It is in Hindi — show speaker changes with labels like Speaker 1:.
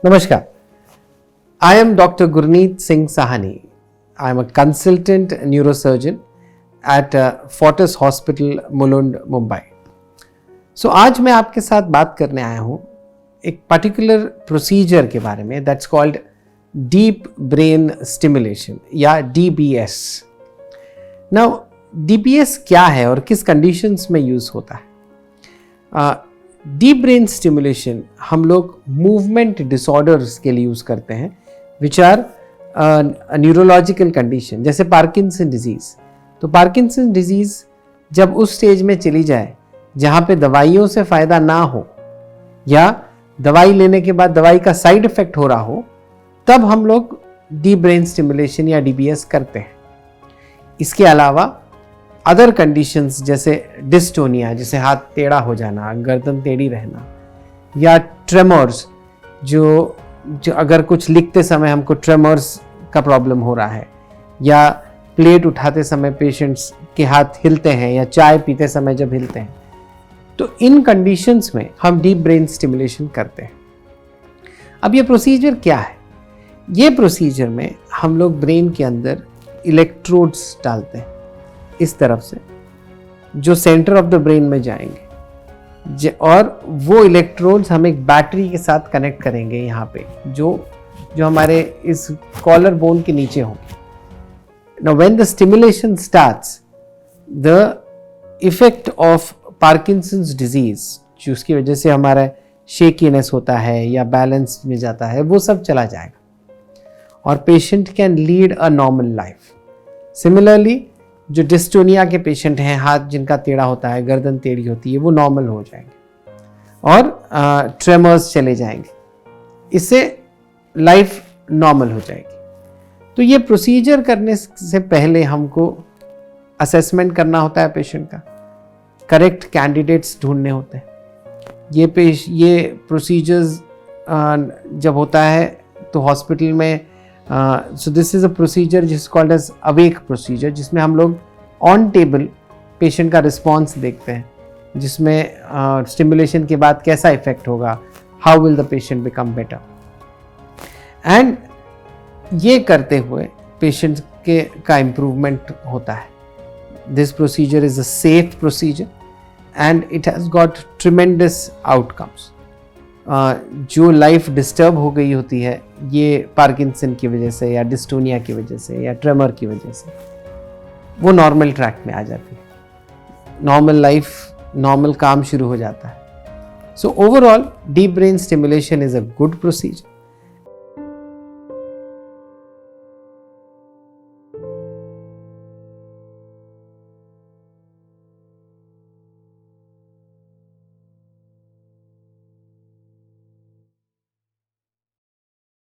Speaker 1: Namaskar. I am Dr. Gurneet Singh Sahani. I am a consultant neurosurgeon at Fortis Hospital, Mulund, Mumbai. So आज मैं आपके साथ बात करने आया हूँ एक पर्टिकुलर प्रोसीजर के बारे में that's called deep brain stimulation या DBS. नाउ DBS क्या है और किस कंडीशंस में यूज़ होता है? डीप ब्रेन स्टिमुलेशन हम लोग मूवमेंट डिसऑर्डर्स के लिए यूज़ करते हैं विच आर न्यूरोलॉजिकल कंडीशन, जैसे पार्किंसन डिजीज़. तो पार्किंसन डिजीज़ जब उस स्टेज में चली जाए जहाँ पे दवाइयों से फ़ायदा ना हो या दवाई लेने के बाद दवाई का साइड इफ़ेक्ट हो रहा हो, तब हम लोग डीप ब्रेन स्टिमुलेशन या DBS करते हैं. इसके अलावा अदर कंडीशंस जैसे डिस्टोनिया, जैसे हाथ टेढ़ा हो जाना, गर्दन टेढ़ी रहना, या ट्रेमर्स, जो अगर कुछ लिखते समय हमको ट्रेमर्स का प्रॉब्लम हो रहा है, या प्लेट उठाते समय पेशेंट्स के हाथ हिलते हैं, या चाय पीते समय जब हिलते हैं, तो इन कंडीशंस में हम डीप ब्रेन स्टिमुलेशन करते हैं. अब ये प्रोसीजर क्या है? ये प्रोसीजर में हम लोग ब्रेन के अंदर इलेक्ट्रोड्स डालते हैं इस तरफ से, जो सेंटर ऑफ द ब्रेन में जाएंगे, और वो इलेक्ट्रोड्स हम एक बैटरी के साथ कनेक्ट करेंगे यहाँ पे, जो हमारे इस कॉलर बोन के नीचे होंगे. Now when the stimulation starts, the effect of Parkinson's disease, जिसकी वजह से हमारा शेकीनेस होता है या बैलेंस में जाता है, वो सब चला जाएगा और patient can lead a normal life. Similarly जो डिस्टोनिया के पेशेंट हैं, हाथ जिनका टेढ़ा होता है, गर्दन टेढ़ी होती है, वो नॉर्मल हो जाएंगे और ट्रेमर्स चले जाएंगे. इससे लाइफ नॉर्मल हो जाएगी. तो ये प्रोसीजर करने से पहले हमको असेसमेंट करना होता है पेशेंट का, करेक्ट कैंडिडेट्स ढूंढने होते हैं. ये प्रोसीजर्स जब होता है तो हॉस्पिटल में so this is a procedure which is called as awake procedure, जिसमें हम लोग ऑन टेबल पेशेंट का रिस्पॉन्स देखते हैं, जिसमें स्टिमुलेशन के बाद कैसा इफेक्ट होगा, how will the patient become better. And ये करते हुए पेशेंट का इम्प्रूवमेंट होता है. This procedure is a safe procedure and it has got tremendous outcomes. जो लाइफ डिस्टर्ब हो गई होती है ये पार्किंसन की वजह से या डिस्टोनिया की वजह से या ट्रेमर की वजह से, वो नॉर्मल ट्रैक में आ जाती है. नॉर्मल लाइफ, नॉर्मल काम शुरू हो जाता है. So overall deep brain stimulation is a good procedure.